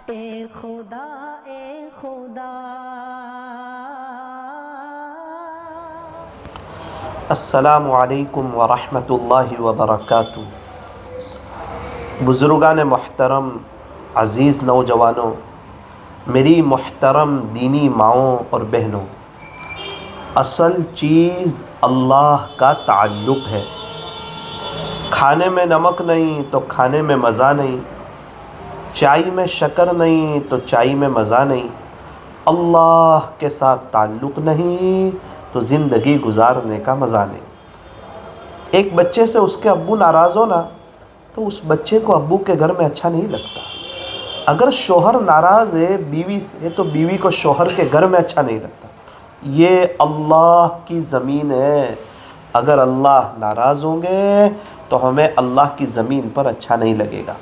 اے خدا اے خدا۔ السلام علیکم ورحمۃ اللہ وبرکاتہ۔ بزرگان محترم، عزیز نوجوانوں، میری محترم دینی ماؤں اور بہنوں، اصل چیز اللہ کا تعلق ہے۔ کھانے میں نمک نہیں تو کھانے میں مزہ نہیں، چائے میں شکر نہیں تو چائے میں مزہ نہیں، اللہ کے ساتھ تعلق نہیں تو زندگی گزارنے کا مزہ نہیں۔ ایک بچے سے اس کے ابو ناراض ہو نا تو اس بچے کو ابو کے گھر میں اچھا نہیں لگتا۔ اگر شوہر ناراض ہے بیوی سے تو بیوی کو شوہر کے گھر میں اچھا نہیں لگتا۔ یہ اللہ کی زمین ہے، اگر اللہ ناراض ہوں گے تو ہمیں اللہ کی زمین پر اچھا نہیں لگے گا۔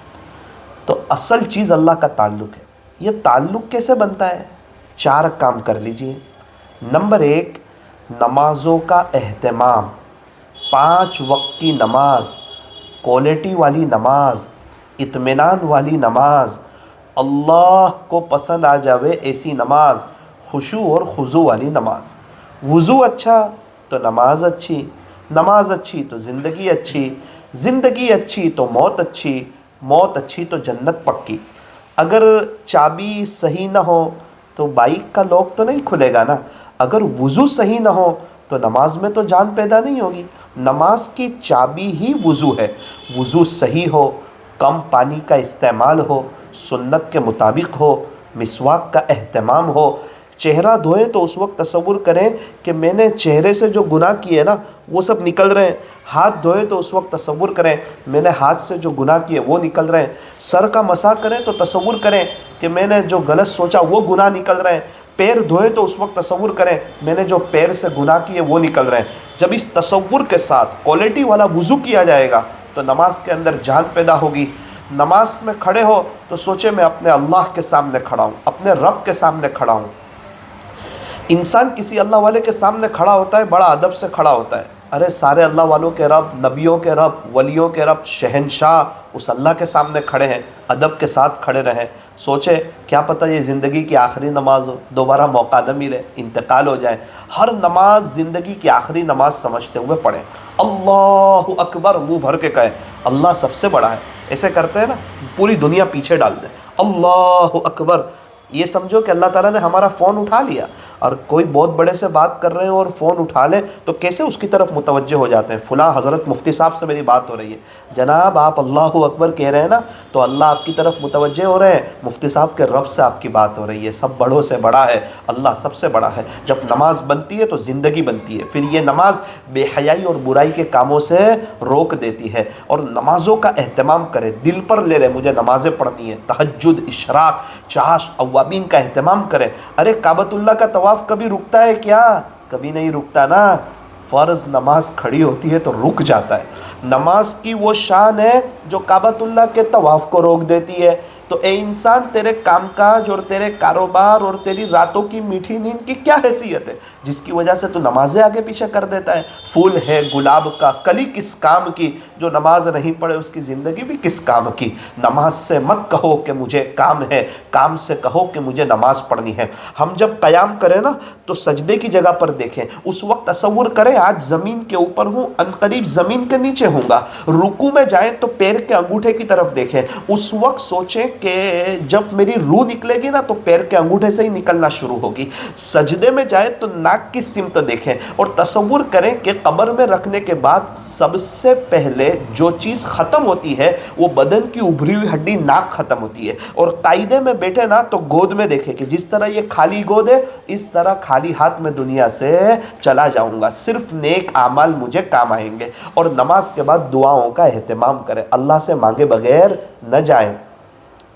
تو اصل چیز اللہ کا تعلق ہے۔ یہ تعلق کیسے بنتا ہے؟ 4 کام کر لیجئے۔ نمبر 1، نمازوں کا اہتمام۔ 5 وقت کی نماز، کوالٹی والی نماز، اطمینان والی نماز، اللہ کو پسند آ جاوے ایسی نماز، خشوع اور خضوع والی نماز۔ وضو اچھا تو نماز اچھی، نماز اچھی تو زندگی اچھی، زندگی اچھی تو موت اچھی، موت اچھی تو جنت پکی۔ اگر چابی صحیح نہ ہو تو بائک کا لاک تو نہیں کھلے گا نا۔ اگر وضو صحیح نہ ہو تو نماز میں تو جان پیدا نہیں ہوگی۔ نماز کی چابی ہی وضو ہے۔ وضو صحیح ہو، کم پانی کا استعمال ہو، سنت کے مطابق ہو، مسواک کا اہتمام ہو۔ چہرہ دھوئیں تو اس وقت تصور کریں کہ میں نے چہرے سے جو گناہ کیے نا وہ سب نکل رہے ہیں۔ ہاتھ دھوئیں تو اس وقت تصور کریں میں نے ہاتھ سے جو گناہ کیے وہ نکل رہے ہیں۔ سر کا مسح کریں تو تصور کریں کہ میں نے جو غلط سوچا وہ گناہ نکل رہے ہیں۔ پیر دھوئیں تو اس وقت تصور کریں میں نے جو پیر سے گناہ کیے وہ نکل رہے ہیں۔ جب اس تصور کے ساتھ کوالٹی والا وضو کیا جائے گا تو نماز کے اندر جان پیدا ہوگی۔ نماز میں کھڑے ہو تو سوچے میں اپنے اللہ کے سامنے کھڑا ہوں، اپنے رب کے سامنے کھڑا ہوں۔ انسان کسی اللہ والے کے سامنے کھڑا ہوتا ہے بڑا ادب سے کھڑا ہوتا ہے۔ ارے سارے اللہ والوں کے رب، نبیوں کے رب، ولیوں کے رب، شہنشاہ اس اللہ کے سامنے کھڑے ہیں، ادب کے ساتھ کھڑے رہیں۔ سوچے کیا پتہ یہ زندگی کی آخری نماز ہو، دوبارہ موقع نہ ملے، انتقال ہو جائے۔ ہر نماز زندگی کی آخری نماز سمجھتے ہوئے پڑھیں۔ اللہ اکبر منہ بھر کے کہیں اللہ سب سے بڑا ہے۔ ایسے کرتے ہیں نا پوری دنیا پیچھے ڈال دیں۔ اللہ اکبر، یہ سمجھو کہ اللہ تعالیٰ نے ہمارا فون اٹھا لیا، اور کوئی بہت بڑے سے بات کر رہے ہیں اور فون اٹھا لیں تو کیسے اس کی طرف متوجہ ہو جاتے ہیں۔ فلاں حضرت مفتی صاحب سے میری بات ہو رہی ہے، جناب آپ اللہ اکبر کہہ رہے ہیں نا تو اللہ آپ کی طرف متوجہ ہو رہے ہیں، مفتی صاحب کے رب سے آپ کی بات ہو رہی ہے۔ سب بڑوں سے بڑا ہے اللہ، سب سے بڑا ہے۔ جب نماز بنتی ہے تو زندگی بنتی ہے۔ پھر یہ نماز بے حیائی اور برائی کے کاموں سے روک دیتی ہے۔ اور نمازوں کا اہتمام کرے، دل پر لے لے مجھے نمازیں پڑھنی ہے، تہجد، اشراق، چاش، اوابین کا اہتمام کریں۔ ارے کعبۃ اللہ کا طواف کبھی رکتا ہے کیا؟ کبھی نہیں رکتا نا۔ فرض نماز کھڑی ہوتی ہے تو رک جاتا ہے۔ نماز کی وہ شان ہے جو کعبۃ اللہ کے طواف کو روک دیتی ہے۔ تو اے انسان، تیرے کام کاج اور تیرے کاروبار اور تیری راتوں کی میٹھی نیند کی کیا حیثیت ہے جس کی وجہ سے تو نمازیں آگے پیچھے کر دیتا ہے؟ پھول ہے گلاب کا، کلی کس کام کی، جو نماز نہیں پڑھے اس کی زندگی بھی کس کام کی۔ نماز سے مت کہو کہ مجھے کام ہے، کام سے کہو کہ مجھے نماز پڑھنی ہے۔ ہم جب قیام کریں نا تو سجدے کی جگہ پر دیکھیں، اس وقت تصور کریں آج زمین کے اوپر ہوں، عنقریب زمین کے نیچے ہوں گا۔ رکوع میں جائیں تو پیر کے انگوٹھے کی طرف دیکھیں، اس وقت سوچیں کہ جب میری روح نکلے گی نا تو پیر کے انگوٹھے سے ہی نکلنا شروع ہوگی۔ سجدے میں جائے تو ناک کی سمت دیکھیں اور تصور کریں کہ قبر میں رکھنے کے بعد سب سے پہلے جو چیز ختم ہوتی ہے وہ بدن کی ابھری ہوئی ہڈی ناک ختم ہوتی ہے۔ اور قاعدے میں بیٹھے نا تو گود میں دیکھیں کہ جس طرح یہ خالی گود ہے اس طرح خالی ہاتھ میں دنیا سے چلا جاؤں گا، صرف نیک اعمال مجھے کام آئیں گے۔ اور نماز کے بعد دعاؤں کا اہتمام کریں، اللہ سے مانگے بغیر نہ جائیں۔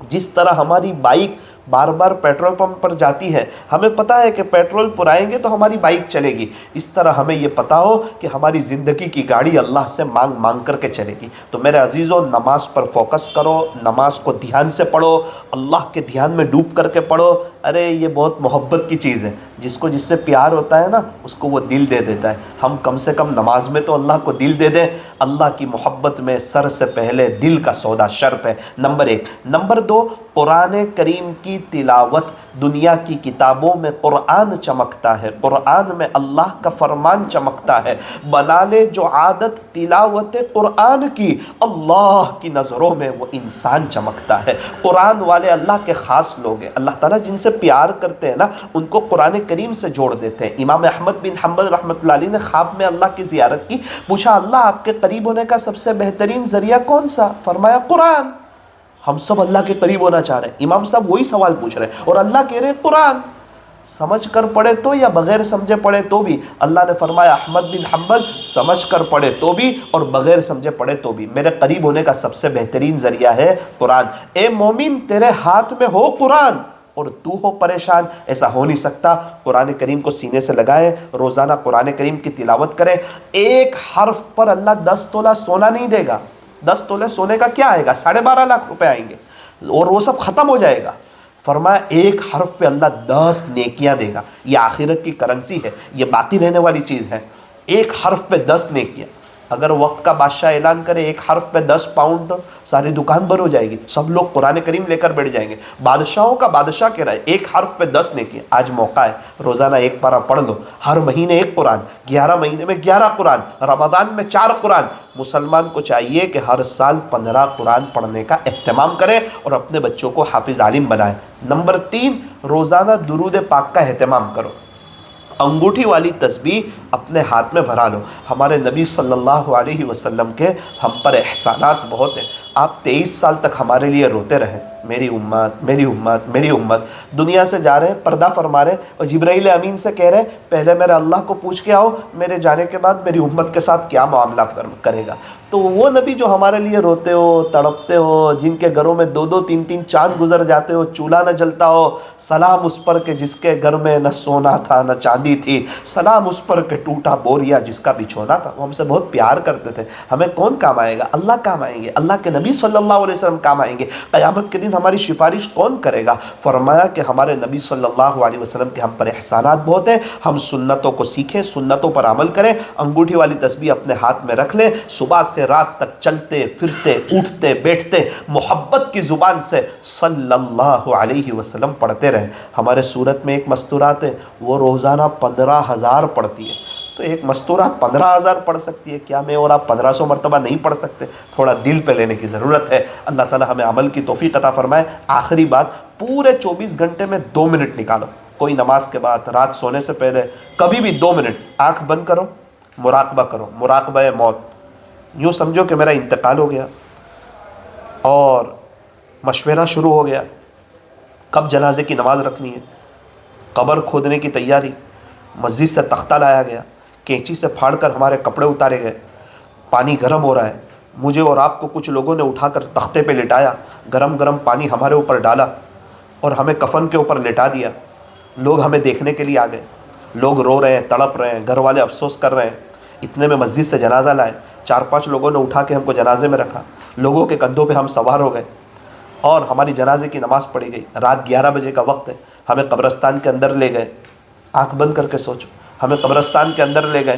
جس طرح ہماری بائک بار بار پیٹرول پمپ پر جاتی ہے، ہمیں پتہ ہے کہ پیٹرول پرائیں گے تو ہماری بائک چلے گی، اس طرح ہمیں یہ پتہ ہو کہ ہماری زندگی کی گاڑی اللہ سے مانگ مانگ کر کے چلے گی۔ تو میرے عزیزوں، نماز پر فوکس کرو، نماز کو دھیان سے پڑھو، اللہ کے دھیان میں ڈوب کر کے پڑھو۔ ارے یہ بہت محبت کی چیز ہے، جس کو جس سے پیار ہوتا ہے نا اس کو وہ دل دے دیتا ہے۔ ہم کم سے کم نماز میں تو اللہ کو دل دے دیں۔ اللہ کی محبت میں سر سے پہلے دل کا سودا شرط ہے، نمبر 1۔ نمبر 2، قرآن کریم کی تلاوت۔ دنیا کی کتابوں میں قرآن چمکتا ہے، قرآن میں اللہ کا فرمان چمکتا ہے۔ بنا لے جو عادت تلاوت قرآن کی، اللہ کی نظروں میں وہ انسان چمکتا ہے۔ قرآن والے اللہ کے خاص لوگ ہیں، اللہ تعالیٰ جن سے پیار کرتے ہیں نا ان کو قرآن کریم سے جوڑ دیتے ہیں۔ امام احمد بن حنبل رحمۃ اللہ علیہ نے خواب میں اللہ کی زیارت کی، پوچھا اللہ آپ کے قریب ہونے کا سب سے بہترین ذریعہ کون سا؟ فرمایا قرآن۔ ہم سب اللہ کے قریب ہونا چاہ رہے ہیں، امام صاحب وہی سوال پوچھ رہے ہیں اور اللہ کہہ رہے ہیں قرآن۔ سمجھ کر پڑھے تو یا بغیر سمجھے پڑھے تو بھی؟ اللہ نے فرمایا احمد بن حنبل سمجھ کر پڑھے تو بھی اور بغیر سمجھے پڑھے تو بھی، میرے قریب ہونے کا سب سے بہترین ذریعہ ہے قرآن۔ اے مومن تیرے ہاتھ میں ہو قرآن اور تو ہو پریشان، ایسا ہو نہیں سکتا۔ قرآن کریم کو سینے سے لگائیں، روزانہ قرآن کریم کی تلاوت کریں۔ ایک حرف پر اللہ 10 تولہ سونا نہیں دے گا۔ 10 تولے سونے کا کیا آئے گا؟ 12.5 لاکھ روپے آئیں گے اور وہ سب ختم ہو جائے گا۔ فرمایا ایک حرف پہ اللہ 10 نیکیاں دے گا۔ یہ آخرت کی کرنسی ہے، یہ باقی رہنے والی چیز ہے۔ ایک حرف پہ 10 نیکیاں۔ اگر وقت کا بادشاہ اعلان کرے ایک حرف پہ 10 پاؤنڈ، ساری دکان بند ہو جائے گی، سب لوگ قرآن کریم لے کر بیٹھ جائیں گے۔ بادشاہوں کا بادشاہ کہہ رہا ہے ایک حرف پہ 10 نیکیاں۔ آج موقع ہے، روزانہ ایک پارہ پڑھ لو، ہر مہینے ایک قرآن، 11 مہینے میں 11 قرآن، رمضان میں 4 قرآن۔ مسلمان کو چاہیے کہ ہر سال 15 قرآن پڑھنے کا اہتمام کرے اور اپنے بچوں کو حافظ عالم بنائے۔ نمبر 3، روزانہ درود پاک کا اہتمام کرو۔ انگوٹھی والی تسبیح اپنے ہاتھ میں بھرا لو۔ ہمارے نبی صلی اللہ علیہ وسلم کے ہم پر احسانات بہت ہیں۔ آپ 23 سال تک ہمارے لیے روتے رہے، میری امت میری امت میری امت۔ دنیا سے جا رہے ہیں، پردہ فرما رہے ہیں اور جبرائیل امین سے کہہ رہے ہیں پہلے میرے اللہ کو پوچھ کے آؤ میرے جانے کے بعد میری امت کے ساتھ کیا معاملہ کرے گا۔ تو وہ نبی جو ہمارے لیے روتے ہو، تڑپتے ہو، جن کے گھروں میں 2 3 3 چاند گزر جاتے ہو، چولہا نہ جلتا ہو، سلام اس پر کہ جس کے گھر میں نہ سونا تھا نہ چاندی تھی، سلام اس پر کہ ٹوٹا بوریا جس کا بچھونا تھا۔ وہ ہم سے بہت پیار کرتے تھے۔ ہمیں کون کام آئے گا؟ اللہ کام آئیں گے، اللہ کے نبی صلی اللہ علیہ وسلم کام آئیں گے۔ قیامت کے دن ہماری سفارش کون کرے گا؟ فرمایا کہ ہمارے نبی صلی اللہ علیہ وسلم کے ہم پر احسانات بہت ہیں، ہم سنتوں کو سیکھیں، سنتوں پر عمل کریں۔ انگوٹھی والی تسبیح اپنے ہاتھ میں رکھ لیں، صبح سے رات تک چلتے پھرتے اٹھتے بیٹھتے محبت کی زبان سے صلی اللہ علیہ وسلم پڑھتے رہیں۔ ہمارے سورت میں ایک مستورات ہے، وہ روزانہ 15,000 پڑھتی ہے۔ تو ایک مستورات 15,000 پڑھ سکتی ہے، کیا میں اور آپ 1500 مرتبہ نہیں پڑھ سکتے؟ تھوڑا دل پہ لینے کی ضرورت ہے۔ اللہ تعالی ہمیں عمل کی توفیق عطا فرمائے۔ آخری بات، پورے 24 گھنٹے میں 2 منٹ نکالو، کوئی نماز کے بعد، رات سونے سے پہلے، کبھی بھی 2 منٹ آنکھ بند کرو، مراقبہ کرو، مراقبہ موت۔ یوں سمجھو کہ میرا انتقال ہو گیا اور مشورہ شروع ہو گیا، کب جنازے کی نماز رکھنی ہے، قبر کھودنے کی تیاری، مسجد سے تختہ لایا گیا، کینچی سے پھاڑ کر ہمارے کپڑے اتارے گئے، پانی گرم ہو رہا ہے، مجھے اور آپ کو کچھ لوگوں نے اٹھا کر تختے پہ لٹایا، گرم گرم پانی ہمارے اوپر ڈالا اور ہمیں کفن کے اوپر لٹا دیا۔ لوگ ہمیں دیکھنے کے لیے آ گئے، لوگ رو رہے ہیں، تڑپ رہے ہیں، گھر والے افسوس کر رہے ہیں۔ اتنے میں مسجد سے جنازہ لائے، 4-5 لوگوں نے اٹھا کے ہم کو جنازے میں رکھا، لوگوں کے کندھوں پہ ہم سوار ہو گئے اور ہماری جنازے کی نماز پڑھی گئی۔ رات 11 بجے کا وقت ہے، ہمیں قبرستان کے اندر لے گئے۔ آنکھ بند کر کے سوچو، ہمیں قبرستان کے اندر لے گئے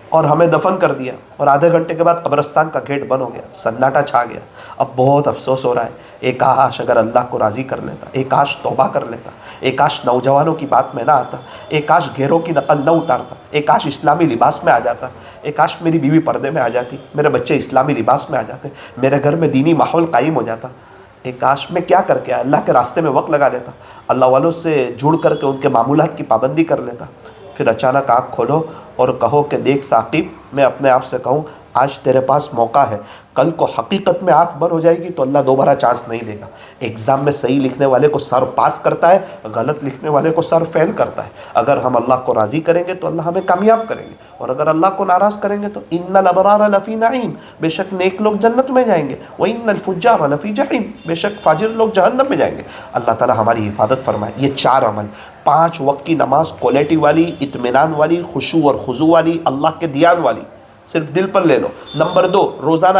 اور ہمیں دفن کر دیا اور آدھے گھنٹے کے بعد قبرستان کا گیٹ بند ہو گیا، سناٹا چھا گیا۔ اب بہت افسوس ہو رہا ہے، ایک کاش اگر اللہ کو راضی کر لیتا، ایک کاش توبہ کر لیتا، ایک کاش نوجوانوں کی بات میں نہ آتا، ایک کاش گھیروں کی نقل نہ اتارتا، ایک کاش اسلامی لباس میں آ جاتا، ایک کاش میری بیوی پردے میں آ جاتی، میرے بچے اسلامی لباس میں آ جاتے، میرے گھر میں دینی ماحول قائم ہو جاتا۔ ایک کاش میں کیا کر کے آیا، اللہ کے راستے میں وقت لگا لیتا، اللہ والوں سے جڑ کر کے ان کے معمولات کی پابندی کر لیتا۔ پھر اچانک آنکھ کھولو اور کہو کہ دیکھ ثاقب، میں اپنے آپ سے کہوں آج تیرے پاس موقع ہے، کل کو حقیقت میں آنکھ بند ہو جائے گی تو اللہ دوبارہ چانس نہیں دے گا۔ ایگزام میں صحیح لکھنے والے کو سر پاس کرتا ہے، غلط لکھنے والے کو سر فیل کرتا ہے۔ اگر ہم اللہ کو راضی کریں گے تو اللہ ہمیں کامیاب کریں گے، اور اگر اللہ کو ناراض کریں گے تو ان الابرار لفی نعیم، بے شک نیک لوگ جنت میں جائیں گے، وان الفجار لفی جحیم، بے شک فاجر لوگ جہنم میں جائیں گے۔ اللہ تعالی ہماری حفاظت فرمائے۔ یہ 4 عمل، 5 وقت کی نماز کوالٹی والی، اطمینان والی، خشوع اور خضوع والی، اللہ کے دیان والی، صرف دل پر لے لو۔ نمبر 2، روزانہ